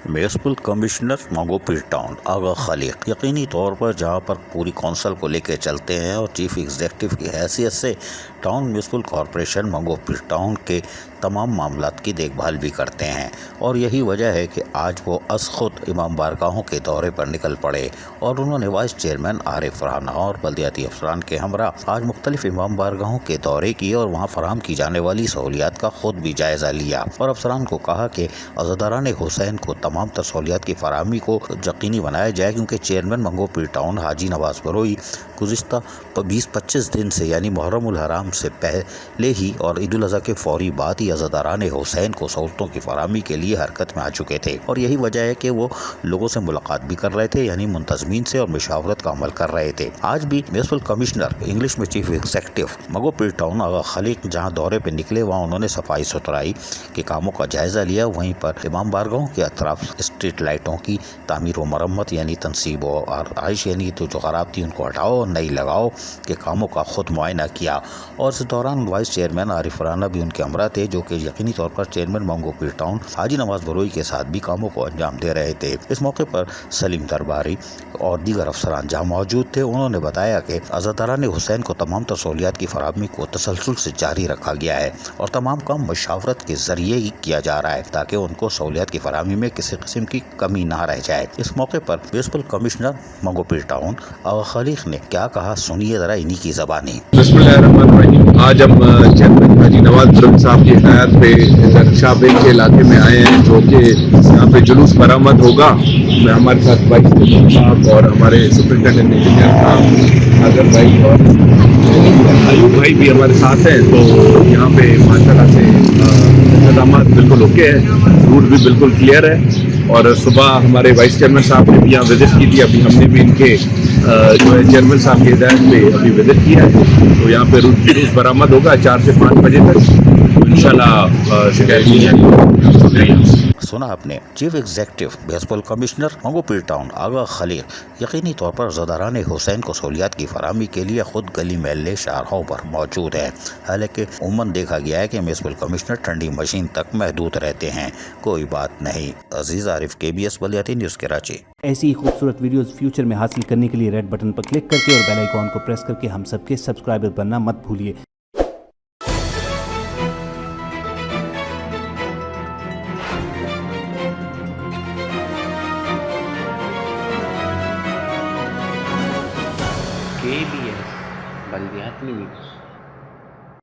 Municipal commissioner Manghopir town Agha Khaliq یقینی طور پر جہاں پر پوری کونسل کو لے کے چلتے ہیں اور چیف ایگزیکٹو کی حیثیت سے ٹاؤن میونسپل کارپوریشن منگوپیر ٹاؤن کے تمام معاملات کی دیکھ بھال بھی کرتے ہیں، اور یہی وجہ ہے کہ آج وہ از خود امام بارگاہوں کے دورے پر نکل پڑے اور انہوں نے وائس چیئرمین عارف فرحانہ اور بلدیاتی افسران کے ہمراہ آج مختلف امام بارگاہوں کے دورے کیے اور وہاں فراہم کی جانے والی سہولیات کا خود بھی جائزہ لیا، اور افسران کو کہا کہ عزاداران حسین کو تمام تر سہولیات کی فراہمی کو یقینی بنایا جائے، کیونکہ چیئرمین منگوپیر ٹاؤن حاجی نواز بروئی گزشتہ 20-25 دن سے یعنی محرم الحرام سے پہلے ہی اور عید الاضحیٰ کے فوری بعد ہی عزاداران حسین کو سہولتوں کی فراہمی کے لیے حرکت میں آ چکے تھے، اور یہی وجہ ہے کہ وہ لوگوں سے ملاقات بھی کر رہے تھے، یعنی منتظمین سے، اور مشاورت کا عمل کر رہے تھے۔ آج بھی میونسپل کمشنر انگلش میں چیف ایگزیکٹو منگوپیر ٹاؤن آغا خالق جہاں دورے پہ نکلے وہاں انہوں نے صفائی ستھرائی کے کاموں کا جائزہ لیا، وہیں پر امام بارگاہوں کے اطراف اسٹریٹ لائٹوں کی تعمیر و مرمت یعنی تنصیب و آرائش، یعنی تو جو خراب تھی ان کو ہٹاؤ اور نئی لگاؤ کے کاموں کا خود معائنہ کیا، اور اس دوران وائس چیئرمین عارف فرحانہ بھی ان کے ہمراہ تھے، جو کہ یقینی طور پر چیئرمین منگوپیر ٹاؤن حاجی نواز بروئی کے ساتھ بھی کاموں کو انجام دے رہے تھے۔ اس موقع پر سلیم درباری اور دیگر افسران جہاں موجود تھے، انہوں نے بتایا کہ عزاداران حسین کو تمام تر سہولیات کی فراہمی کو تسلسل سے جاری رکھا گیا ہے اور تمام کام مشاورت کے ذریعے ہی کیا جا رہا ہے تاکہ ان کو سہولیات کی فراہمی میں کسی قسم کی کمی نہ رہ جائے۔ اس موقع پر municipal commissioner Manghopir town Agha خالق نے کیا کہا، سنیے ذرا انہی کی زبانی۔ بسم اللہ الرحمن الرحیم۔ آج ہم چیئرمین حاجی نواز بروئی صاحب کی ہدایت پہ شاہ بیگ کے علاقے میں آئے ہیں، جو کہ یہاں پہ جلوس برآمد ہوگا۔ میں ہمارے ساتھ وائس چیئرمین صاحب اور ہمارے سپرنٹینڈنٹ انجینئر صاحب ناظر بھائی اور ایوب بھائی بھی ہمارے ساتھ ہیں، تو یہاں پہ ماشاء اللہ سے انتظامات بالکل اوکے ہیں، روٹ بھی بالکل کلیئر ہے، اور صبح ہمارے وائس چیئرمین صاحب نے بھی یہاں وزٹ کی تھی، ابھی ہم نے بھی ان کے جو ہے چیئرمین صاحب کی ہدایت پہ ابھی وزٹ کیا ہے، تو یہاں پہ جلوس برآمد ہوگا 4 سے 5 بجے تک، تو انشاءاللہ شکایت نہیں ہے۔ سنا آپ نے chief executive municipal commissioner Manghopir town Agha Khaliq یقینی طور پر عزاداران حسین کو سہولیات کی فراہمی کے لیے خود گلی محلے شاہراہوں پر موجود ہے، حالانکہ عموماً دیکھا گیا ہے کہ میونسپل کمشنر ٹھنڈی مشین تک محدود رہتے ہیں۔ کوئی بات نہیں۔ عزیز عارف، KBS بلدیاتی نیوز کراچی۔ ایسی ہی خوبصورت ویڈیوز فیوچر میں حاصل کرنے کے لیے ریڈ بٹن پر کلک کر کے اور بیل آئیکن کو پریس کر کے ہم سب کے سبسکرائبر بننا مت بھولیے۔ KBS بلدیاتی نیوز۔